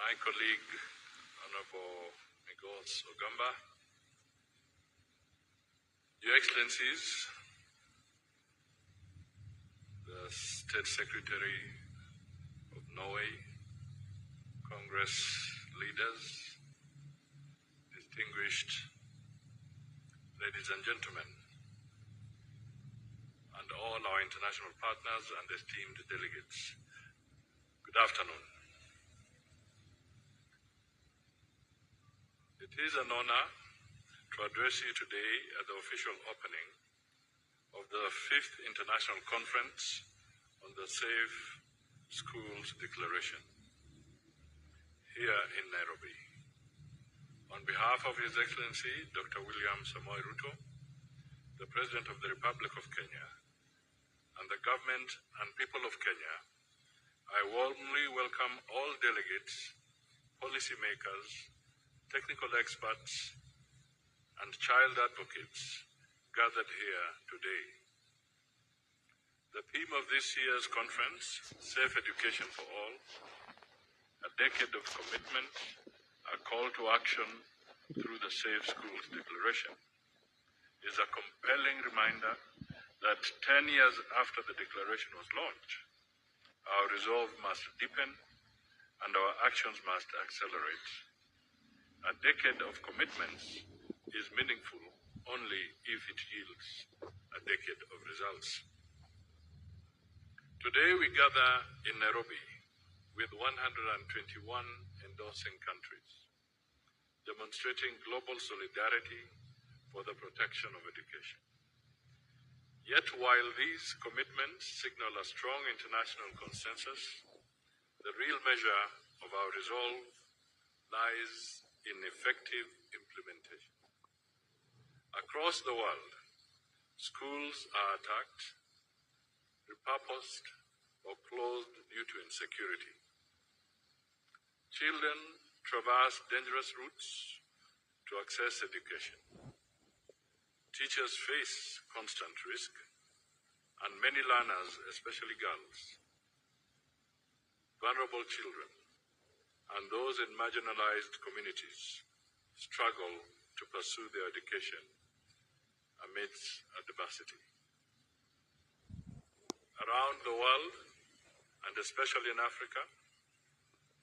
my colleague, Honorable Migos Ogamba, Your Excellencies, the State Secretary of Norway, Congress leaders, distinguished ladies and gentlemen, and all our international partners and esteemed delegates, good afternoon. It is an honor to address you today at the official opening of the 5th International Conference on the Safe Schools Declaration here in Nairobi. On behalf of His Excellency, Dr. William Samoei Ruto, the President of the Republic of Kenya, and the government and people of Kenya, I warmly welcome all delegates, policymakers, technical experts, and child advocates gathered here today. The theme of this year's conference, Safe Education for All, a decade of commitment, a call to action through the Safe Schools Declaration, is a compelling reminder that 10 years after the declaration was launched, our resolve must deepen and our actions must accelerate. A decade of commitments is meaningful only if it yields a decade of results. Today we gather in Nairobi with 121 endorsing countries, demonstrating global solidarity for the protection of education. Yet while these commitments signal a strong international consensus, the real measure of our resolve lies in effective implementation. Across the world, schools are attacked, repurposed, or closed due to insecurity. Children traverse dangerous routes to access education. Teachers face constant risk, and many learners, especially girls, vulnerable children, and those in marginalized communities struggle to pursue their education amidst adversity. Around the world, and especially in Africa,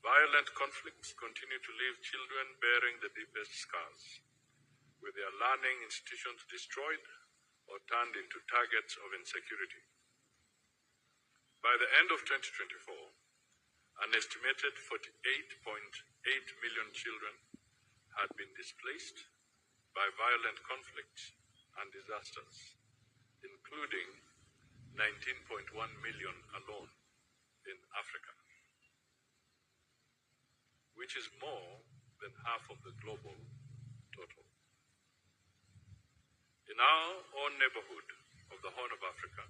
violent conflicts continue to leave children bearing the deepest scars, with their learning institutions destroyed or turned into targets of insecurity. By the end of 2024, an estimated 48.8 million children had been displaced by violent conflicts and disasters, including 19.1 million alone in Africa, which is more than half of the global total. In our own neighborhood of the Horn of Africa,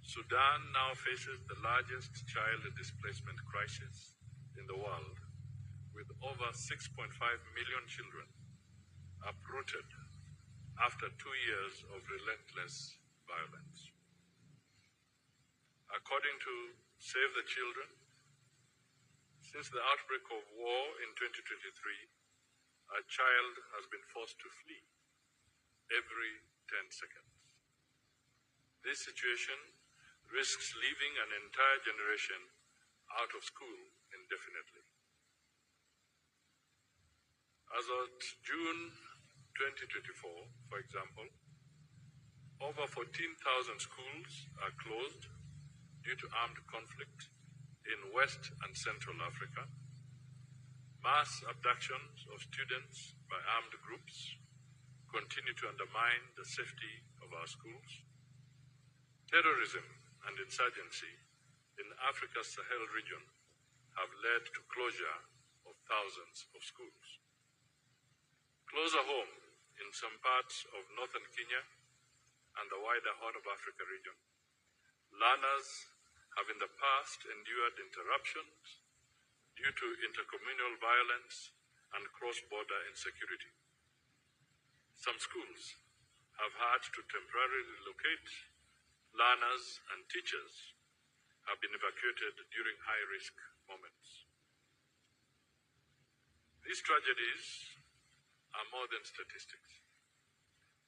Sudan now faces the largest child displacement crisis in the world, with over 6.5 million children uprooted after 2 years of relentless violence. According to Save the Children, since the outbreak of war in 2023, a child has been forced to flee every 10 seconds. This situation risks leaving an entire generation out of school indefinitely. As of June 2024, for example, over 14,000 schools are closed due to armed conflict in West and Central Africa, mass abductions of students by armed groups continue to undermine the safety of our schools. Terrorism and insurgency in Africa's Sahel region have led to closure of thousands of schools. Closer home, in some parts of northern Kenya and the wider Horn of Africa region, learners have in the past endured interruptions due to intercommunal violence and cross-border insecurity. Some schools have had to temporarily relocate. Learners and teachers have been evacuated during high-risk moments. These tragedies are more than statistics.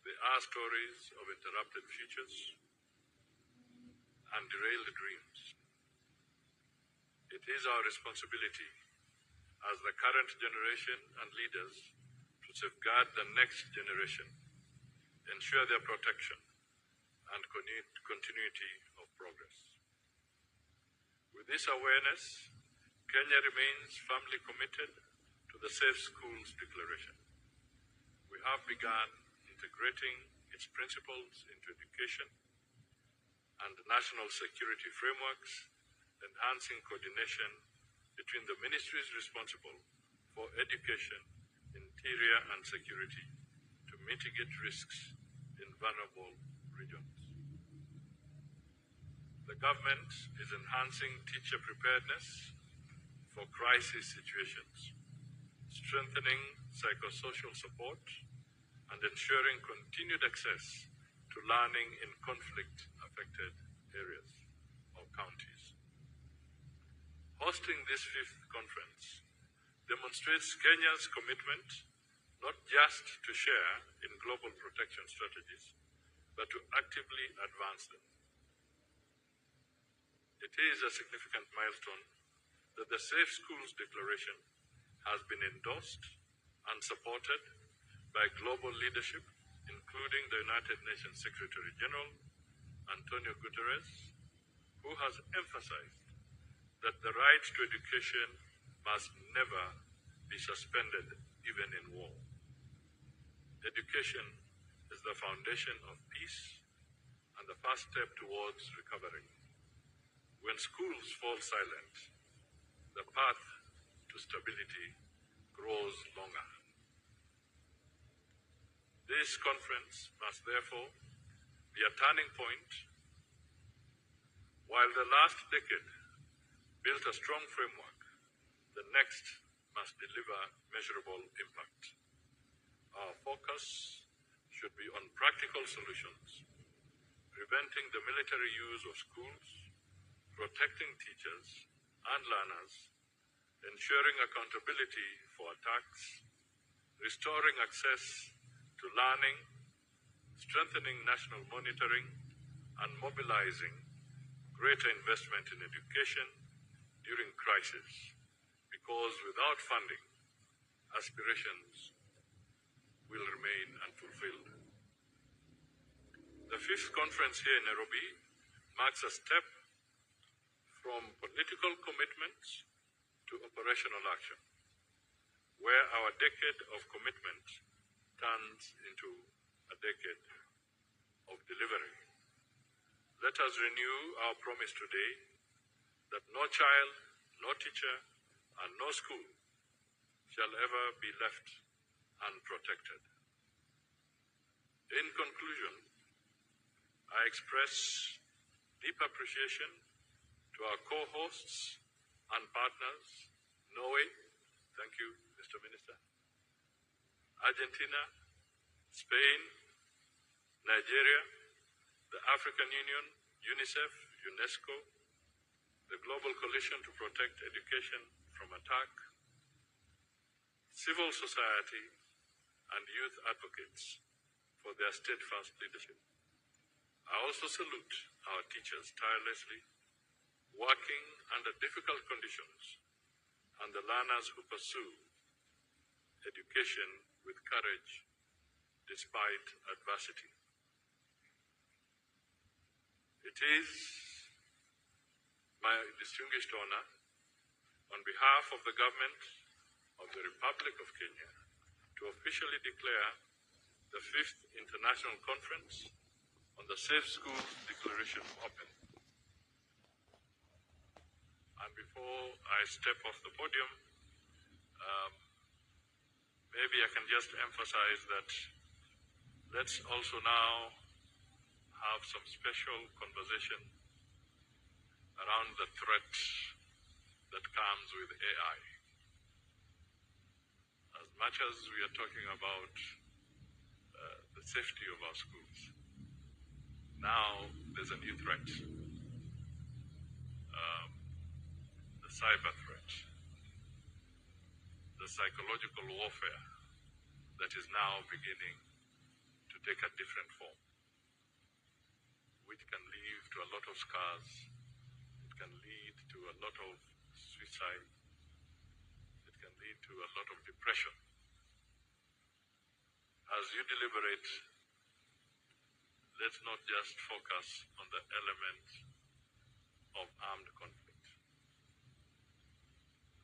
They are stories of interrupted futures and derailed dreams. It is our responsibility as the current generation and leaders to safeguard the next generation, ensure their protection and continuity of progress. With this awareness, Kenya remains firmly committed to the Safe Schools Declaration. We have begun integrating its principles into education and national security frameworks, enhancing coordination between the ministries responsible for education, interior, and security to mitigate risks in vulnerable regions. The government is enhancing teacher preparedness for crisis situations, strengthening psychosocial support, and ensuring continued access to learning in conflict-affected areas or counties. Hosting this fifth conference demonstrates Kenya's commitment not just to share in global protection strategies, but to actively advance them. It is a significant milestone that the Safe Schools Declaration has been endorsed and supported by global leadership, including the United Nations Secretary General, Antonio Guterres, who has emphasized that the right to education must never be suspended, even in war. Education is the foundation of peace and the first step towards recovery. When schools fall silent, the path to stability grows longer. This conference must therefore be a turning point. While the last decade built a strong framework, the next must deliver measurable impact. Our focus should be on practical solutions, preventing the military use of schools, protecting teachers and learners, ensuring accountability for attacks, restoring access to learning, strengthening national monitoring, and mobilizing greater investment in education during crisis, because without funding, aspirations will remain unfulfilled. The fifth conference here in Nairobi marks a step from political commitments to operational action, where our decade of commitment turns into a decade of delivery. Let us renew our promise today that no child, no teacher, and no school shall ever be left unprotected. In conclusion, I express deep appreciation to our co-hosts and partners, Norway, thank you, Mr. Minister, Argentina, Spain, Nigeria, the African Union, UNICEF, UNESCO, the Global Coalition to Protect Education from Attack, civil society, and youth advocates for their steadfast leadership. I also salute our teachers tirelessly, working under difficult conditions, and the learners who pursue education with courage despite adversity. It is my distinguished honor, on behalf of the government of the Republic of Kenya, to officially declare the 5th International Conference on the Safe Schools Declaration open. And before I step off the podium, maybe I can just emphasize that let's also now have some special conversation around the threat that comes with AI. As much as we are talking about the safety of our schools, now there's a new threat, the cyber threat. the psychological warfare that is now beginning to take a different form, which can lead to a lot of scars, it can lead to a lot of suicide, it can lead to a lot of depression. As you deliberate, let's not just focus on the element of armed conflict.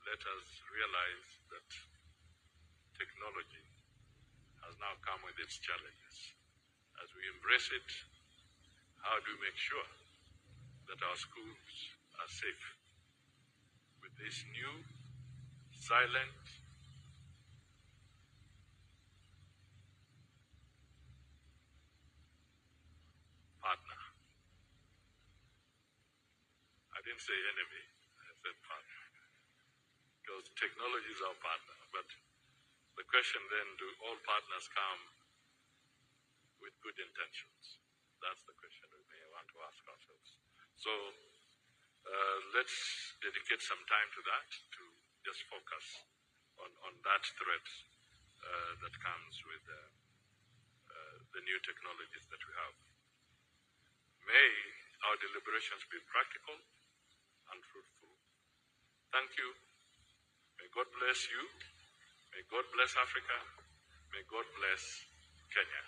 Let us realize that technology has now come with its challenges. As we embrace it, how do we make sure that our schools are safe with this new, silent, partner? I didn't say enemy, I said partner. Because technology is our partner. But the question then, do all partners come with good intentions? That's the question we may want to ask ourselves. So let's dedicate some time to that, to just focus on that threat that comes with the new technologies that we have. May our deliberations be practical and fruitful. Thank you. May God bless you. May God bless Africa. May God bless Kenya.